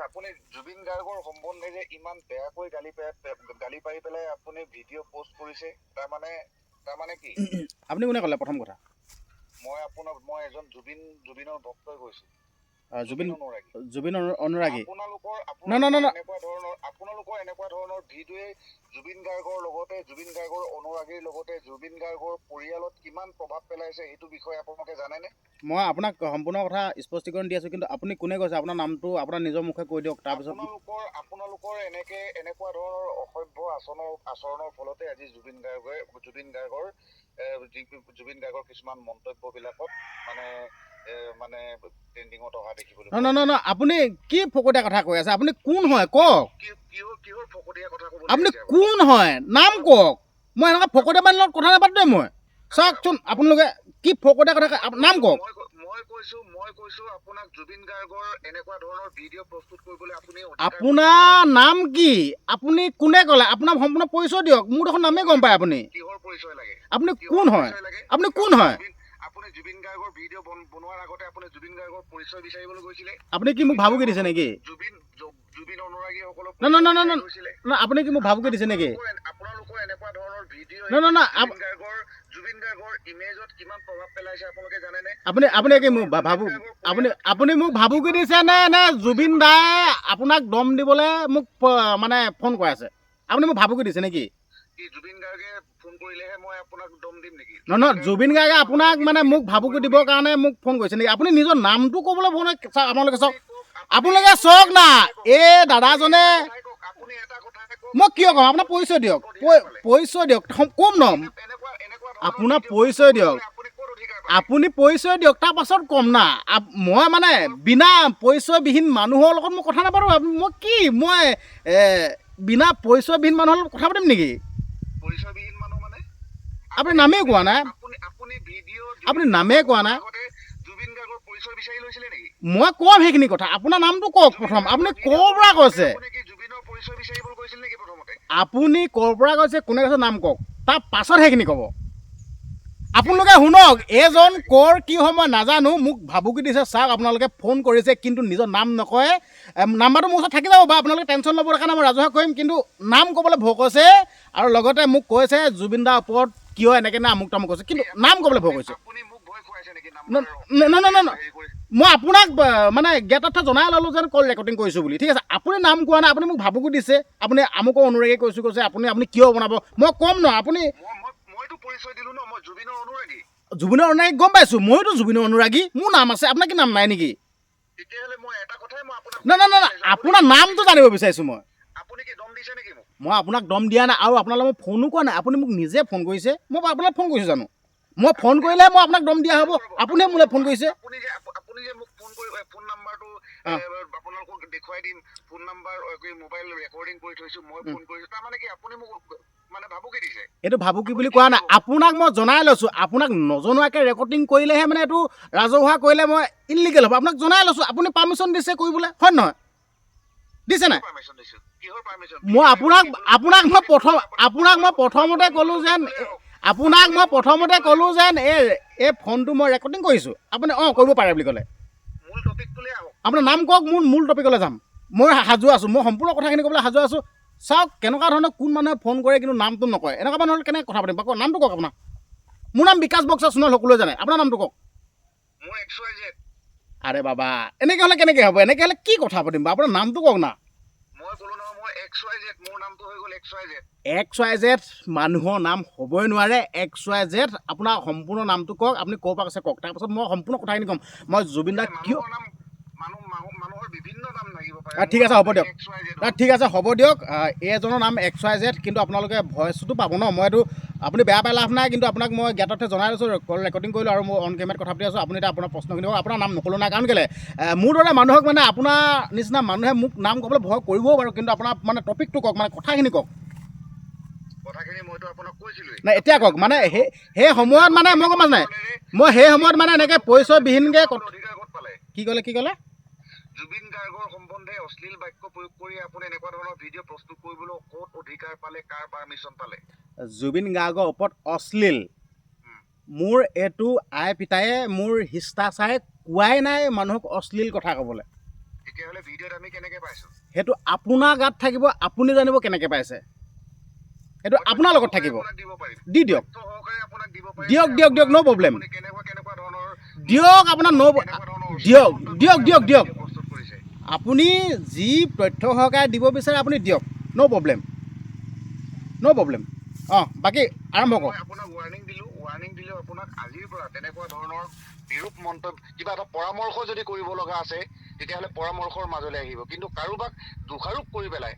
আপুনি জুবিন গাৰ্গৰ সম্বন্ধে যে ইমান বেয়াকৈ গালি পাৰি পেলাই আপুনি ভিডিঅ' পোষ্ট কৰিছে তাৰমানে কি? আপুনি কোনে ক'লে প্ৰথম কথা? মই এজন জুবিনৰ ভক্তই কৈছো। জুবিন অনুৰাগী। আপোনালোকৰ এনেকুৱা ধৰণৰ ভিডিঅ'ই জুবিন গাৰ্গৰ লগতে জুবিন গাৰ্গৰ অনুৰাগীৰ লগতে জুবিন গাৰ্গৰ পৰিয়ালত কিমান প্ৰভাৱ পেলাইছে সেইটো বিষয়ে আপোনালোকে জানেনে? মই আপোনাক সম্পূৰ্ণ কথা স্পষ্টীকৰণ দি আছোঁ, কিন্তু আপুনি কোনে কৈছে? আপোনাৰ নামটো আপোনাৰ নিজৰ মুখে কৈ দিয়ক। তাৰপিছত আপোনালোকৰ এনেকুৱা ধৰণৰ অসভ্য আচৰণৰ ফলতে আজি জুবিন গাৰ্গৰ কিছুমান মন্তব্যবিলাকত মানে ট্ৰেণ্ডিঙত অহা দেখিবলৈ নহয়, আপুনি কি ফকতীয়া কথা কৈ আছে? আপুনি কোন হয় কওক? কিহৰ ফকতীয়া কথা ক'ব? আপুনি কোন হয় নাম কওক। মই এনেকুৱা ফকতীয়া মানুহৰ লগত কথা নাপাতো দেই। মই চাওকচোন আপোনালোকে কি ফকতীয়া কথা নাম কওক। মই কৈছো আপোনাক জুবিন গাৰ্গৰ এনেকুৱা ধৰণৰ ভিডিঅ' প্ৰস্তুত কৰিবলৈ আপুনি আপোনাৰ নাম কি? আপুনি কোনে ক'লে? আপোনাৰ সম্পূৰ্ণ পৰিচয় দিয়ক। মোৰ দেখোন নামেই গম পায় আপুনি। কিহৰ পৰিচয় লাগে? আপুনি কোন হয়? আপুনি কোন হয়? আপুনি জুবিন গাৰ্গৰ ভিডিঅ' বনোৱাৰ আগতে আপুনি জুবিন গাৰ্গৰ পৰিচয় বিচাৰিবলৈ গৈছিলে? আপুনি কি মোক ভাবুকি দিছে নেকি? জুবিন অনুৰাগীসকলক নহয়, আপুনি কি মোক ভাবুকি দিছে নেকি? আপোনালোকৰ এনেকুৱা ধৰণৰ ভিডিঅ' জুবিন গাৰ্গৰ ইমেজত কিমান প্ৰভাৱ পেলাইছে আপোনালোকে জানেনে? আপুনি কি মোক আপুনি মোক ভাবুকি দিছে নে জুবিন দাই আপোনাক দম দিবলৈ মোক মানে ফোন কৰি আছে? আপুনি মোক ভাবুকি দিছে নেকি? জুবিন গাৰ্গে ফোন কৰিলেহে মই আপোনাক দম দিম নেকি? নহয়, জুবিন গাৰ্গে আপোনাক মানে মোক ভাবুকি দিবৰ কাৰণে মোক ফোন কৰিছে নেকি? আপুনি নিজৰ নামটো ক'বলৈ ফোন আপোনালোকে চাওক। আপোনালোকে চাওক না, এই দাদাজনে মই কিয় কওঁ? আপোনাৰ পৰিচয় দিয়ক, পৰিচয় দিয়ক। কম ন আপোনাৰ পৰিচয় দিয়ক। আপুনি পৰিচয় দিয়ক, তাৰ পাছত কম না। মই মানে বিনা পৰিচয়বিহীন মানুহৰ লগত মই কথা নাপাতো। মই বিনা পৰিচয়বিহীন মানুহৰ লগত কথা পাতিম নেকি? পৰিচয়বিহীন মানুহ মানে আপুনি নামেই কোৱা নাই। আপুনি নামেই কোৱা নাই। জুবিন গাৰ্গৰ পৰিচয় বিচাৰি লৈছিলে নেকি? মই কম সেইখিনি কথা। আপোনাৰ নামটো কওক প্ৰথম। আপুনি ক'ৰ পৰা কৈছে? জুবিনৰ পৰিচয় বিচাৰিবলৈ গৈছিল নেকি প্ৰথমতে? আপুনি ক'ৰ পৰা কৈছে, কোনে কৈছে নাম কওক, তাৰ পাছত সেইখিনি ক'ব। আপোনালোকে শুনক, এইজন ক'ৰ কি হয় মই নাজানো, মোক ভাবুকি দিছে। চাওক, আপোনালোকে ফোন কৰিছে কিন্তু নিজৰ নাম নকয়। নাম্বাৰটো মোৰ ওচৰত থাকি যাব বা আপোনালোকে টেনশ্যন ল'বৰ কাৰণে মই ৰাজহুৱা কৰিম, কিন্তু নাম ক'বলৈ ভয় কৈছে। আৰু লগতে মোক কৈছে জুবিন দাৰ ওপৰত কিয় এনেকৈ নে আমুক তামুক কৈছে, কিন্তু নাম ক'বলৈ ভয় কৈছে। মই আপোনাক মানে জ্ঞাতাৰ্থ জনাই ল'লোঁ যেন কল ৰেকৰ্ডিং কৰিছোঁ বুলি। ঠিক আছে, আপুনি নাম কোৱা নাই, আপুনি মোক ভাবুকি দিছে। আপুনি আমুকৰ অনুৰাগী কৈছে আপুনি কিয় বনাব, মই ক'ম ন। আপুনি জুবিনৰ অনুৰাগী গম পাইছোঁ, ময়োতো জুবিনৰ অনুৰাগী, মোৰ নাম আছে। আপোনাৰ কি নাম নাই নেকি? নহয়, আপোনাৰ নামটো জানিব বিচাৰিছোঁ মই। মই আপোনাক দম দিয়া নাই আৰু আপোনালৈ মই ফোনো কৰা নাই। আপুনি মোক নিজে ফোন কৰিছে, মই আপোনাক ফোন কৰিছোঁ জানো? মই ফোন কৰিলেহে মই আপোনাক দম দিয়া হ'ব? আপুনিহে মোলৈ ফোন কৰিছে। এইটো ভাবুকি বুলি কোৱা নাই। আপোনাক মই জনাই লৈছোঁ। আপোনাক নজনোৱাকৈ ৰেকৰ্ডিং কৰিলেহে মানে এইটো ৰাজহুৱা কৰিলে মই ইনলিগেল হ'ব। আপোনাক জনাই লৈছোঁ। আপুনি পাৰ্মিশ্যন দিছে কৰিবলৈ, হয় নহয়? দিছে নাই? মই আপোনাক মই প্ৰথমতে ক'লোঁ যেন এই ফোনটো মই ৰেকৰ্ডিং কৰিছোঁ। আপুনি কৰিব পাৰে বুলি ক'লে। আপোনাৰ নাম কওক, মোৰ মূল টপিকলৈ যাম। মই সাজু আছোঁ, মই সম্পূৰ্ণ কথাখিনি ক'বলৈ সাজু আছোঁ। চাওক, কেনেকুৱা ধৰণৰ কোন মানুহে ফোন কৰে কিন্তু নামটো নকয়। এনেকুৱা মানুহৰ কেনেকৈ কথা পাতিম? কওক, নামটো কওক আপোনাৰ। মোৰ নাম বিকাশ বক্সা সোণোৱাল, সকলোৱে জানে। আপোনাৰ নামটো কওক। আৰে বাবা, এনেকৈ হ'লে কেনেকৈ হ'ব? এনেকৈ হ'লে কি কথা পাতিম বাৰু? আপোনাৰ নামটো কওক না। XYZ মানুহৰ নাম হ'বই নোৱাৰে। XYZ আপোনাৰ সম্পূৰ্ণ নামটো কওক, আপুনি ক'ৰ পৰা কৈছে কওক, তাৰপাছত মই সম্পূৰ্ণ কথাখিনি ক'ম। মই জুবিন দাক কিয় ঠিক আছে হ'ব দিয়ক। ঠিক আছে হ'ব দিয়ক। এইজনৰ নাম XYZ, কিন্তু আপোনালোকে ভইচটো পাব ন। মইতো আপুনি বেয়া পাই লাভ নাই, কিন্তু আপোনাক মই জ্ঞাতাৰ্থে জনাই লৈছোঁ, কল ৰেকৰ্ডিং কৰিলোঁ আৰু মই অন কেমেৰাত কথা পাতি আছোঁ। আপুনি এতিয়া আপোনাৰ প্ৰশ্নখিনি কওক। আপোনাৰ নাম নক'লোঁ নাই, কাৰণ কেলৈ মোৰ দৰে মানুহক মানে আপোনাৰ নিচিনা মানুহে মোক নাম ক'বলৈ ভয় কৰিবও বাৰু, কিন্তু আপোনাৰ মানে টপিকটো কওক, মানে কথাখিনি কওক। নাই এতিয়া কওক, মানে সেই সময়ত মানে মই গম পাইছোঁ নাই, মই সেই সময়ত মানে এনেকৈ পৰিচয়বিহীনকৈ কি ক'লে? জুবিন গাৰ্গৰ সম্বন্ধে অশ্লীল বাক্য প্ৰয়োগ কৰি আপুনি এনেকুৱা ধৰণৰ ভিডিঅ' প্ৰস্তুত কৰিবলৈ ক'ত অধিকাৰ পালে, কাৰ পাৰ্মিশ্যন পালে? জুবিন গাৰ্গৰ ওপৰত অশ্লীল, মোৰ এইটো আই পিতায়ে মোৰ শিষ্টাচাৰে কোৱাই নাই মানুহক অশ্লীল কথা ক'বলৈ। তেতিয়াহ'লে ভিডিঅ'ত আমি কেনেকে পাইছো সেইটো আপোনাৰ গাত থাকিব, আপুনি জানিব কেনেকৈ পাইছে, সেইটো আপোনাৰ লগত থাকিব। দিব পাৰিম দি দিয়ক, সহকাৰে আপোনাক দিব পাৰিম দিয়ক দিয়ক দিয়ক, ন' প্ৰব্লেম, আপুনি কেনেকুৱা ধৰণৰ দিয়ক আপোনাৰ দিয়ক দিয়ক দিয়ক দিয়ক, প্ৰস্তুত কৰিছে আপুনি যি তথ্য সহকাৰে দিব বিচাৰে আপুনি দিয়ক, ন' প্ৰব্লেম, ন' প্ৰব্লেম। অঁ, বাকী আৰম্ভ কৰক। মই আপোনাক ৱাৰ্ণিং দিলোঁ আপোনাক আজিৰ পৰা তেনেকুৱা ধৰণৰ বিৰূপ মন্তব্য কিবা এটা পৰামৰ্শ যদি কৰিব লগা আছে তেতিয়াহ'লে পৰামৰ্শৰ মাজলৈ আহিব, কিন্তু কাৰোবাক দোষাৰোপ কৰি পেলাই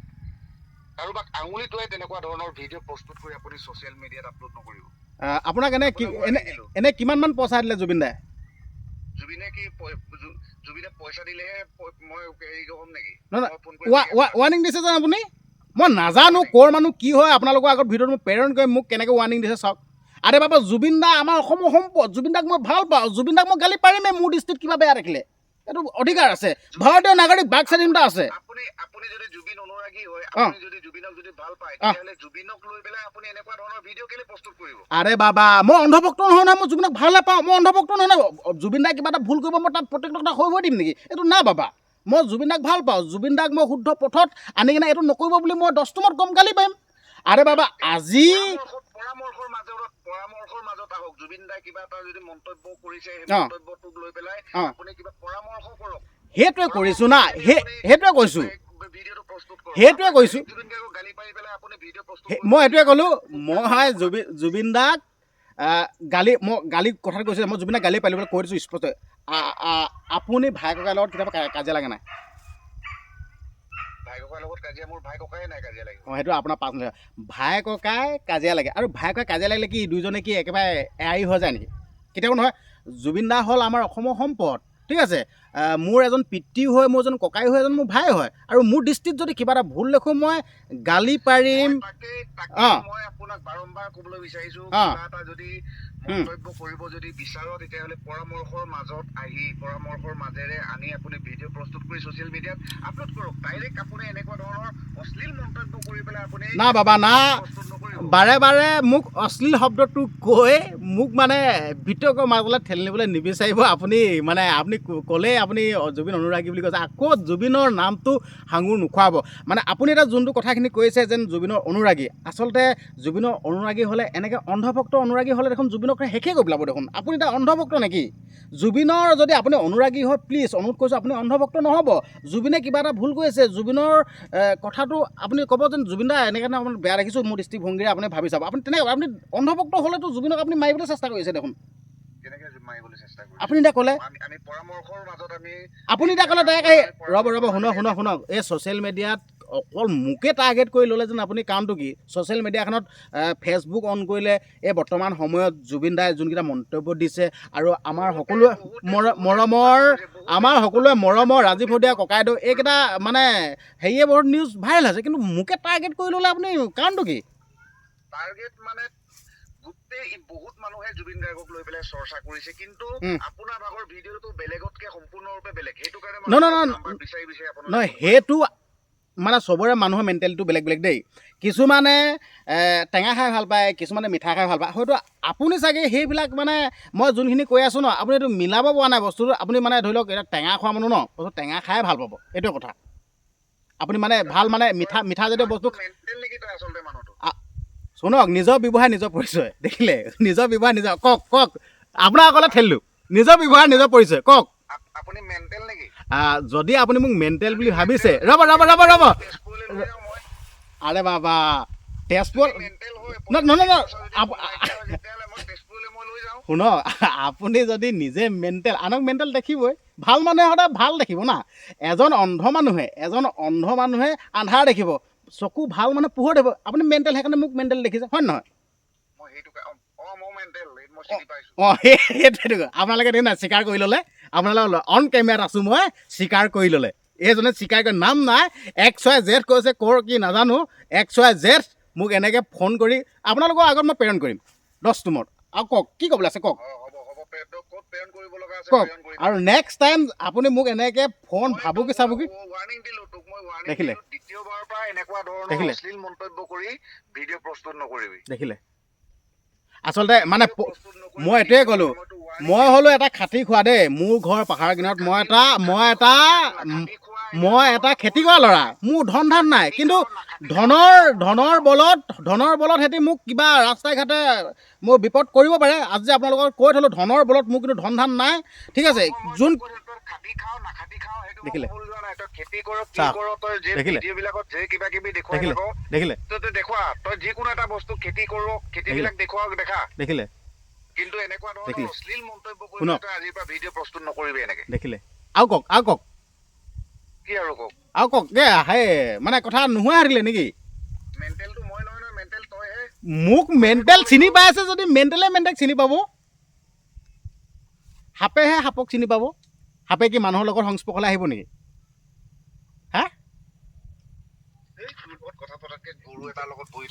কাৰোবাক আঙুলি টুৱাই তেনেকুৱা ধৰণৰ ভিডিঅ' প্ৰস্তুত কৰি আপুনি ছ'চিয়েল মিডিয়াত আপলোড নকৰিব। আপোনাক এনে কিমানমান পইচা দিলে জুবিন দাই? জুবিনে পইচা দিলেহে মই হেৰি হ'ম নেকি? নহয়, ৱাৰ্ণিং দিছে যে আপুনি, মই নাজানো ক'ৰ মানুহ কি হয়, আপোনালোকৰ আগত ভিডিঅ'টো মোক প্ৰেৰণ কৰি মোক কেনেকৈ ৱাৰ্ণিং দিছে চাওক। আৰে বাবা, জুবিন দা আমাৰ অসমৰ সম্পদ, জুবিন দাক মই ভাল পাওঁ, জুবিন দাক মই গালি পাৰিমেই মোৰ দৃষ্টিত কিবা বেয়া দেখিলে, এইটো অধিকাৰ আছে, ভাৰতীয় নাগৰিক বাক স্বাধীনতা আছে। আপুনি যদি জুবিন অনুৰাগী হয়, আপুনি যদি জুবিনক যদি ভাল পায় তেতিয়াহ'লে জুবিনক লৈ পেলাই আপুনি এনেকুৱা ধৰণৰ ভিডিঅ' কেলে প্ৰস্তুত কৰিব? আৰে বাবা, মই অন্ধভক্ত নহয় নহয়, মই জুবিনক ভালে পাওঁ, মই অন্ধভক্ত নহয় নহয়। জুবিন দাই কিবা এটা ভুল কৰিব মই তাত প্ৰত্যেকটো কথা হৈ দিম নেকি? এইটো না বাবা, মই জুবিন দাক ভাল পাওঁ, জুবিন দাক মই শুদ্ধ পথত আনি কিনে এইটো নকৰিব বুলি মই 10 টোমত কম গালি পাৰিম। আৰে বাবা, আজি পৰামৰ্শৰ মাজত আহক, জুবিন দাই কিবা এটা যদি মন্তব্য কৰিছে সেই মন্তব্যটোক লৈ পেলাই আপুনি কিবা পৰামৰ্শ কৰক। সেইটোৱে কৰিছোঁ না, সেইটোৱে কৈছোঁ, ভিডিঅ'টো প্ৰস্তুত কৰক। সেইটোৱে কৈছোঁ, জুবিন দাক গালি পাৰি পেলাই আপুনি ভিডিঅ' প্ৰস্তুত মই এইটোৱে ক'লোঁ। মই জুবিন দাক মই গালি কথাটো কৈছোঁ, মই জুবিন দাক গালি পাৰিলোঁ বুলি কৈ দিছোঁ স্পষ্ট। আপুনি ভাই ককাইৰ লগত কেতিয়াবা কাজিয়া লাগে নাই? ভাই ককাইৰ লগত কাজিয়া, মোৰ ভাই ককাই নাই কাজিয়া লাগিব। অঁ, সেইটো আপোনাৰ পাঁচ মিনিট। ভাই ককাই কাজিয়া লাগে, আৰু ভাই ককাই কাজিয়া লাগিলে কি দুইজনে কি একেবাৰে এৰাৰি হৈ যায় নেকি? কেতিয়াবা নহয়। জুবিন দা হ'ল আমাৰ অসমৰ সম্পদ, ঠিক আছে। মোৰ এজন পিতৃও হয়, মোৰ এজন ককাই হয়, এজন মোৰ ভাই হয়, আৰু মোৰ দৃষ্টিত যদি কিবা এটা ভুল দেখোঁ মই গালি পাৰিম। মই আপোনাক বাৰম্বাৰ ক'বলৈ বিচাৰিছোঁ, কিবা এটা যদি মন্তব্য কৰিব যদি বিচাৰো তেতিয়াহ'লে পৰামৰ্শৰ মাজত আহি পৰামৰ্শৰ মাজেৰে আনি আপুনি ভিডিঅ' প্ৰস্তুত কৰি ছ'চিয়েল মিডিয়াত আপলোড কৰক। ডাইৰেক্ট আপুনি এনেকুৱা ধৰণৰ অশ্লীল মন্তব্য কৰি পেলাই আপুনি না বাবা না, প্ৰস্তুত নকৰিব। বাৰে বাৰে মোক অশ্লীল শব্দটো কৈ মোক মানে ভিতৰৰ মাজলৈ ঠেলি নিবলৈ নিবিচাৰিব। আপুনি ক'লেই আপুনি জুবিন অনুৰাগী বুলি কৈছে, আকৌ জুবিনৰ নামটো সাঙুৰ নোখোৱাব। মানে আপুনি এতিয়া যোনটো কথাখিনি কৈছে যেন জুবিনৰ অনুৰাগী, আচলতে জুবিনৰ অনুৰাগী হ'লে এনেকৈ অন্ধভক্ত অনুৰাগী হ'লে দেখোন জুবিনক শেষেই কৰি পেলাব দেখোন। আপুনি এতিয়া অন্ধভক্ত নেকি? জুবিনৰ যদি আপুনি অনুৰাগী হয়, প্লিজ অনুৰোধ কৰিছোঁ, আপুনি অন্ধভক্ত নহ'ব। জুবিনে কিবা এটা ভুল কৰিছে, জুবিনৰ কথাটো আপুনি ক'ব যেন জুবিন দা এনেকৈ আপুনি বেয়া দেখিছোঁ মোৰ দৃষ্টিভংগীৰে আপুনি ভাবি চাব। আপুনি তেনেকৈ আপুনি অন্ধভক্ত হ'লেতো জুবিনক আপুনি মাৰিবলৈ চেষ্টা কৰিছে দেখোন। আপুনি এতিয়া ক'লে আপুনি এতিয়া ক'লে ডাইৰেক্ট আহি ৰ'ব শুনক, এই ছ'চিয়েল মিডিয়াত অকল মোকে টাৰ্গেট কৰি ল'লে যেন আপুনি কাৰণটো কি? ছ'চিয়েল মিডিয়াখনত ফেচবুক অন কৰিলে এই বৰ্তমান সময়ত জুবিন দাই যোনকেইটা মন্তব্য দিছে, আৰু আমাৰ সকলোৱে মৰমৰ ৰাজীৱ শদিয়া ককাইদেউ এইকেইটা মানে হেৰিয়ে বহুত নিউজ ভাইৰেল হৈছে, কিন্তু মোকে টাৰ্গেট কৰি ল'লে আপুনি কাৰণটো কি? টাৰ্গেট মানে গোটেই বহুত মানুহে জুবিন গাৰ্গক লৈ পেলাই চৰ্চা কৰিছে, কিন্তু আপোনাৰ ভাগৰ ভিডিঅ'টো বেলেগতকে সম্পূৰ্ণৰূপে বেলেগ। সেইটো কাৰণে নহয়, সেইটো মানে চবৰে মানুহৰ মেণ্টেলিটিটো বেলেগ বেলেগ দেই। কিছুমানে টেঙা খাই ভাল পায়, কিছুমানে মিঠা খাই ভাল পায়। হয়তো আপুনি চাগে সেইবিলাক মানে মই যোনখিনি কৈ আছোঁ ন, আপুনি এইটো মিলাব পৰা নাই বস্তুটো। আপুনি মানে ধৰি লওক এতিয়া টেঙা খোৱা মানুহ ন, বস্তু টেঙা খাই ভাল পাব, এইটোৱে কথা। আপুনি মানে ভাল মানে মিঠা জাতীয় বস্তু শুনক, নিজৰ ব্যৱহাৰ নিজৰ পৰিচয় দেখিলে, নিজৰ ব্যৱহাৰ নিজৰ কওক আপোনাৰ আগলৈ ঠেলিলোঁ, নিজৰ ব্যৱহাৰ নিজৰ পৰিচয় কওক। আপুনি মেণ্টেল নেকি? যদি আপুনি মোক মেণ্টেল বুলি ভাবিছে, ৰ'ব আৰে বাবা, তেজপুৰ শুনক, আপুনি যদি নিজে মেণ্টেল, আনক মেণ্টেল দেখিবই। ভাল মানুহে সদায় ভাল দেখিব না। এজন অন্ধ মানুহে আন্ধাৰ দেখিব, চকু ভাল মানে পোহৰ দেখিব। আপুনি মেণ্টেল, সেইকাৰণে মোক মেণ্টেল দেখিছে, হয় নহয়? অঁ, সেইটোৱে আপোনালোকে দেখি নাই স্বীকাৰ কৰি ল'লে, আপোনালোকে অন কেমেৰাত আছোঁ মই, স্বীকাৰ কৰি ল'লে। এইজনে স্বীকাৰ কৰি নাম নাই, XYZ কৈছে, ক'ৰ কি নাজানো, XYZ মোক এনেকৈ ফোন কৰি আপোনালোকৰ আগত মই প্ৰেৰণ কৰিম 10 টোমত। আৰু কওক, কি ক'বলৈ আছে কওক। আৰু নেক্সট টাইম আপুনি মোক এনেকৈ ফোন ভাবুকি দেখিলে দেখিলে আচলতে মানে মই এইটোৱে ক'লোঁ, মই হ'লো এটা খাটি খোৱা দেই, মোৰ ঘৰ পাহাৰ কিনাৰত, মই এটা খেতি কৰা ল'ৰা, মোৰ ধন নাই, কিন্তু ধনৰ বলত সিহঁতি মোক কিবা ৰাস্তাই ঘাটে মোৰ বিপদ কৰিব পাৰে। আজি যে আপোনালোকক কৈ থ'লোঁ ধনৰ বলত মোৰ কিন্তু ধন নাই, ঠিক আছে। যোন দেখিলে দেখিলে দেখিলে কিন্তু এনেকুৱা ধৰণৰ অশ্লীল মন্তব্য কৰি তই আজিৰ পৰা ভিডিঅ' প্ৰস্তুত নকৰিবি এনেকে। দেখিলে আৰু কওক কি আৰু কওক? হে মানে কথা নোহোৱা হাৰিলে নেকি? মেণ্টেলটো মই নহয় নহয়, মেণ্টেল তইহে। মোক মেণ্টেল চিনি পাই আছে যদি মেণ্টেলক চিনি পাব। সাপেহে সাপক চিনি পাব। সাপে কি মানুহৰ লগত সংস্পৰ্শলৈ আহিব নেকি? হা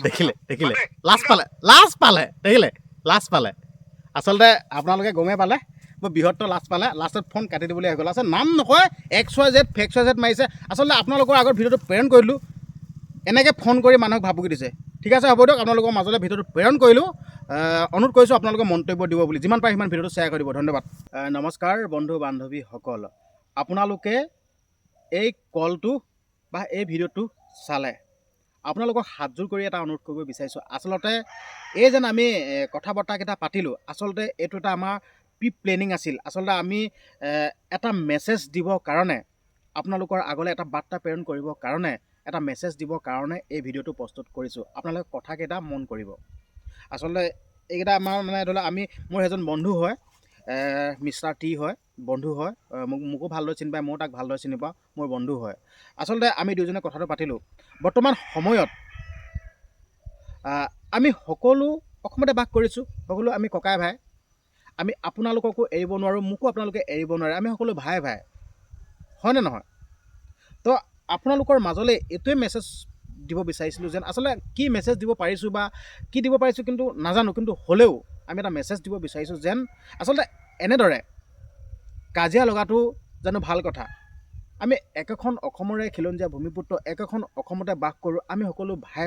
দেখিলে লাজ পালে। আচলতে আপোনালোকে গমেই পালে, মই বৃহত্তৰ লাজ পালে। লাষ্টত ফোন কাটি দিবলৈ আহি গ'ল। আচলতে নাম নকয়, XYZ ফেক XYZ মাৰিছে। আচলতে আপোনালোকৰ আগত ভিডিঅ'টো প্ৰেৰণ কৰিলোঁ, এনেকৈ ফোন কৰি মানুহক ভাবুকি দিছে। ঠিক আছে, হ'ব দিয়ক, আপোনালোকৰ মাজলৈ ভিডিঅ'টো প্ৰেৰণ কৰিলোঁ। অনুৰোধ কৰিছোঁ আপোনালোকে মন্তব্য দিব বুলি, যিমান পাৰে সিমান ভিডিঅ'টো শ্বেয়াৰ কৰি দিব। ধন্যবাদ। নমস্কাৰ বন্ধু বান্ধৱীসকল, আপোনালোকে এই কলটো বা এই ভিডিঅ'টো চালে আপোনালোকক হাতযোৰ কৰি এটা অনুৰোধ কৰিব বিচাৰিছোঁ। আচলতে এই যেন আমি কথা বতৰাকেইটা পাতিলোঁ, আচলতে এইটো এটা আমাৰ প্ৰি প্লেনিং আছিল। আচলতে আমি এটা মেছেজ দিবৰ কাৰণে, আপোনালোকৰ আগলৈ এটা বাৰ্তা প্ৰেৰণ কৰিবৰ কাৰণে, এটা মেছেজ দিবৰ কাৰণে এই ভিডিঅ'টো প্ৰস্তুত কৰিছোঁ। আপোনালোকে কথাকেইটা মন কৰিব। আচলতে এইকেইটা আমাৰ মানে ধৰি লওক মোৰ এজন বন্ধু হয়, মিষ্টাৰ টি হয়, বন্ধু হয়, মোকো ভালদৰে চিনি পায়, ময়ো তাক ভালদৰে চিনি পাওঁ, মোৰ বন্ধু হয়। আচলতে আমি দুয়োজনে কথাটো পাতিলোঁ। বৰ্তমান সময়ত আমি সকলো অসমতে বাস কৰিছোঁ, সকলো আমি ককাই ভাই। আমি আপোনালোককো এৰিব নোৱাৰোঁ, মোকো আপোনালোকে এৰিব নোৱাৰে। আমি সকলো ভাই হয়নে নহয়? তো আপোনালোকৰ মাজলৈ এইটোৱে মেছেজ দিব বিচাৰিছিলোঁ যেন, আচলতে কি মেছেজ দিব পাৰিছোঁ বা কি দিব পাৰিছোঁ কিন্তু নাজানো, কিন্তু হ'লেও আমি এটা মেছেজ দিব বিচাৰিছোঁ যেন আচলতে এনেদৰে কাজিয়া লগাটো জানো ভাল কথা? আমি একেখন অসমৰে খিলঞ্জীয়া ভূমিপুত্ৰ, একেখন অসমতে বাস কৰোঁ, আমি সকলো ভাই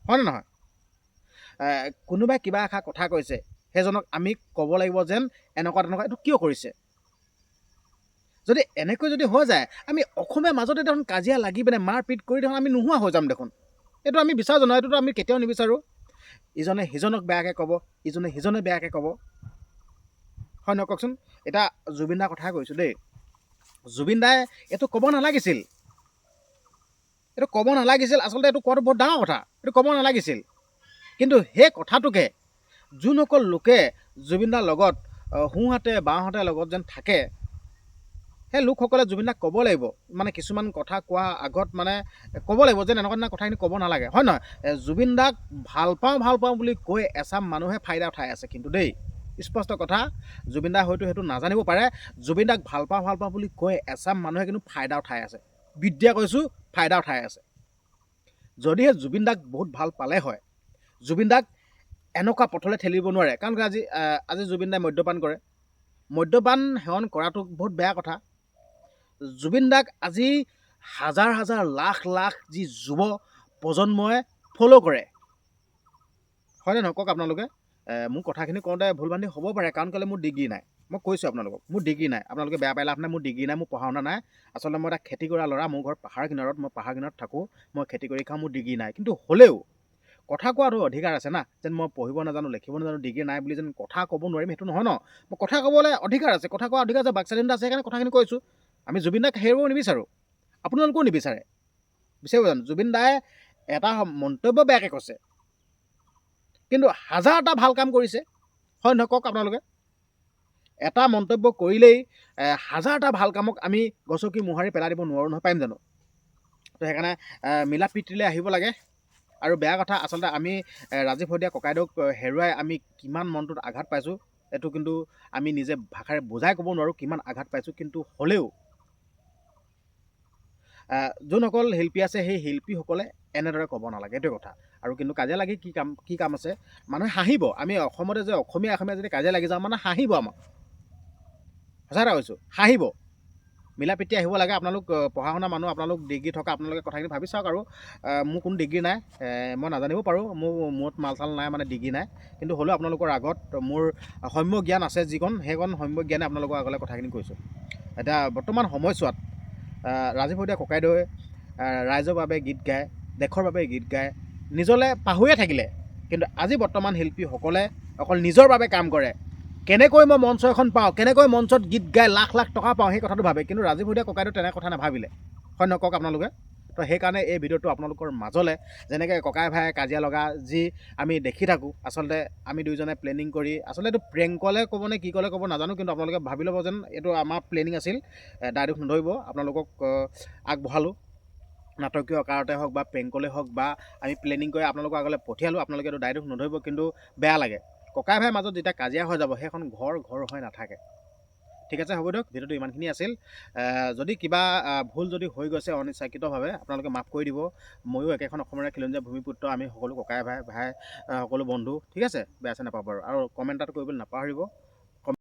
হয়নে নহয়? কোনোবাই কিবা এষাৰ কথা কৈছে, সেইজনক আমি ক'ব লাগিব যেন এনেকুৱা এইটো কিয় কৰিছে? যদি এনেকৈ যদি হৈ যায়, আমি অসমীয়া মাজতে দেখোন কাজিয়া লাগি পিনে মাৰপিট কৰি দেখোন আমি নোহোৱা হৈ যাম দেখোন। এইটো আমি বিচাৰোঁ নহয়, এইটোতো আমি কেতিয়াও নিবিচাৰোঁ। ইজনে সিজনক বেয়াকৈ ক'ব, ইজনে সিজনে বেয়াকৈ ক'ব, হয় নহয় কওকচোন? এতিয়া জুবিন দাৰ কথা কৈছোঁ দেই, জুবিন দাই এইটো ক'ব নালাগিছিল, আচলতে এইটো কোৱাটো বহুত ডাঙৰ কথা, এইটো ক'ব নালাগিছিল। কিন্তু সেই কথাটোকে যোনসকল লোকে জুবিন দাৰ লগত সোঁহাতে বাওঁহাতে লগত যেন থাকে, সেই লোকসকলে জুবিন দাক ক'ব লাগিব, মানে কিছুমান কথা কোৱাৰ আগত মানে ক'ব লাগিব যেন এনেকুৱা কথাখিনি ক'ব নালাগে, হয় নহয়? জুবিন দাক ভাল পাওঁ বুলি কৈ এচাম মানুহে ফাইদা উঠাই আছে কিন্তু দেই, স্পষ্ট কথা। জুবিন দা হয়তো সেইটো নাজানিব পাৰে। জুবিন দাক ভাল পাওঁ বুলি কৈ এচাম মানুহে কিন্তু ফাইদা উঠাই আছে, বিদ্যা কৈছোঁ, ফাইদা উঠাই আছে। যদিহে জুবিন দাক বহুত ভাল পালে হয়, জুবিন দাক এনেকুৱা পথলৈ ঠেলিব নোৱাৰে। কাৰণ আজি জুবিন দাই মদ্যপান কৰে, মদ্যপান সেৱন কৰাটো বহুত বেয়া কথা। জুবিন দাক আজি হাজাৰ লাখ যি যুৱ প্ৰজন্মই ফ'ল' কৰে, হয়নে নহয় কওক আপোনালোকে? মোৰ কথাখিনি কওঁতে ভুল বান্ধি হ'ব পাৰে, কাৰণ কেলৈ মোৰ ডিগ্ৰী নাই। মই কৈছোঁ আপোনালোকক, মোৰ ডিগ্ৰী নাই, আপোনালোকে বেয়া পাই লাভ নাই, মোৰ ডিগ্ৰী নাই, মোৰ পঢ়া শুনা নাই। আচলতে মই এটা খেতি কৰা ল'ৰা, মোৰ ঘৰ পাহাৰ কিনাৰত, মই পাহাৰ কিনাৰত থাকোঁ, মই খেতি কৰি খাওঁ, মোৰ ডিগ্ৰী নাই। কিন্তু হ'লেও কথা কোৱাটো অধিকাৰ আছে না, যেন মই পঢ়িব নাজানো, লিখিব নাজানো, ডিগ্ৰী নাই বুলি যেন কথা ক'ব নোৱাৰিম সেইটো নহয় ন। মই কথা ক'বলৈ অধিকাৰ আছে, কথা কোৱাৰ অধিকাৰ আছে, বাক স্বাধীনতা আছে, সেইকাৰণে কথাখিনি কৈছোঁ। আমি জুবিন দাক হেৰুৱাব নিবিচাৰোঁ, আপোনালোকেও নিবিচাৰে, বিচাৰিব জানো? জুবিন দাই এটা মন্তব্য বেয়াকৈ কৈছে, কিন্তু হাজাৰটা ভাল কাম কৰিছে, হয় নহয় কওক আপোনালোকে? এটা মন্তব্য কৰিলেই হাজাৰটা ভাল কামক আমি গছকি মোহাৰি পেলাই দিব নোৱাৰোঁ নহয়, পাৰিম জানো? তো সেইকাৰণে মিলা প্ৰীতিলৈ আহিব লাগে। আৰু বেয়া কথা, আচলতে আমি ৰাজীৱ শইকীয়া ককাইদেউক হেৰুৱাই আমি কিমান মনটোত আঘাত পাইছোঁ, এইটো কিন্তু আমি নিজে ভাষাৰে বুজাই ক'ব নোৱাৰোঁ কিমান আঘাত পাইছোঁ। কিন্তু হ'লেও যোনসকল শিল্পী আছে, সেই শিল্পীসকলে এনেদৰে ক'ব নালাগে, এইটোৱে কথা। আৰু কিন্তু কাজিয়া লাগি কি কাম আছে? মানুহে হাঁহিব। আমি অসমতে যে অসমীয়া যদি কাজিয়া লাগি যাওঁ, মানে হাঁহিব আমাক, সঁচা কথা কৈছোঁ, হাঁহিব। মিলা প্ৰীতি আহিব লাগে। আপোনালোক পঢ়া শুনা মানুহ, আপোনালোক ডিগ্ৰী থকা, আপোনালোকে কথাখিনি ভাবি চাওক। আৰু মোৰ কোনো ডিগ্ৰী নাই, মই নাজানিব পাৰোঁ, মোৰ মূৰত মাল চাল নাই, মানে ডিগ্ৰী নাই, কিন্তু হ'লেও আপোনালোকৰ আগত মোৰ সম্যক জ্ঞান আছে যিকণ, সেইকণ সম্যক জ্ঞানে আপোনালোকৰ আগলৈ কথাখিনি কৈছোঁ। এতিয়া বৰ্তমান সময়ছোৱাত ৰাজীৱ শইকীয়া ককাইদেৱে ৰাইজৰ বাবে গীত গায়, দেশৰ বাবে গীত গায়, নিজলৈ পাহৰিয়ে থাকিলে। কিন্তু আজি বৰ্তমান শিল্পীসকলে অকল নিজৰ বাবে কাম কৰে। কেনেকৈ মই মঞ্চ এখন পাওঁ, কেনেকৈ মঞ্চত গীত গাই লাখ লাখ টকা পাওঁ, সেই কথাটো ভাবে। কিন্তু ৰাজীৱ শইকীয়া ককাইদেউ তেনে কথা নাভাবিলে, হয় নহয় কওক আপোনালোকে? তো সেইকাৰণে এই ভিডিঅ'টো আপোনালোকৰ মাজলৈ, যেনেকৈ ককাই ভাই কাজিয়া লগা যি আমি দেখি থাকোঁ, আচলতে আমি দুয়োজনে প্লেনিং কৰি, আচলতে এইটো প্ৰেংকলে ক'ব নে কি ক'লে ক'ব নাজানো, কিন্তু আপোনালোকে ভাবি ল'ব যেন এইটো আমাৰ প্লেনিং আছিল। দায় দোষ নধৰিব, আপোনালোকক আগবঢ়ালোঁ। নাটকীয় আকাৰতে হওক বা প্ৰেংকলে হওক বা আমি প্লেনিং কৰি আপোনালোকৰ আগলৈ পঠিয়ালোঁ, আপোনালোকে এইটো দায় দোষ নধৰিব। কিন্তু বেয়া লাগে, ককাই ভাইৰ মাজত যেতিয়া কাজিয়া হৈ যাব, সেইখন ঘৰ হৈ নাথাকে। ঠিক আছে, হ'ব দিয়ক, ভিডিঅ'টো ইমানখিনি আছিল। যদি কিবা ভুল যদি হৈ গৈছে অনিচ্ছাকৃতভাৱে, আপোনালোকে মাফ কৰি দিব। ময়ো একেখন অসমৰে খিলঞ্জীয়া ভূমিপুত্ৰ, আমি সকলো ককাই ভাই সকলো বন্ধু, ঠিক আছে, বেয়া চেয়া নাপাব আৰু কমেণ্ট এটা কৰিবলৈ নাপাহৰিব।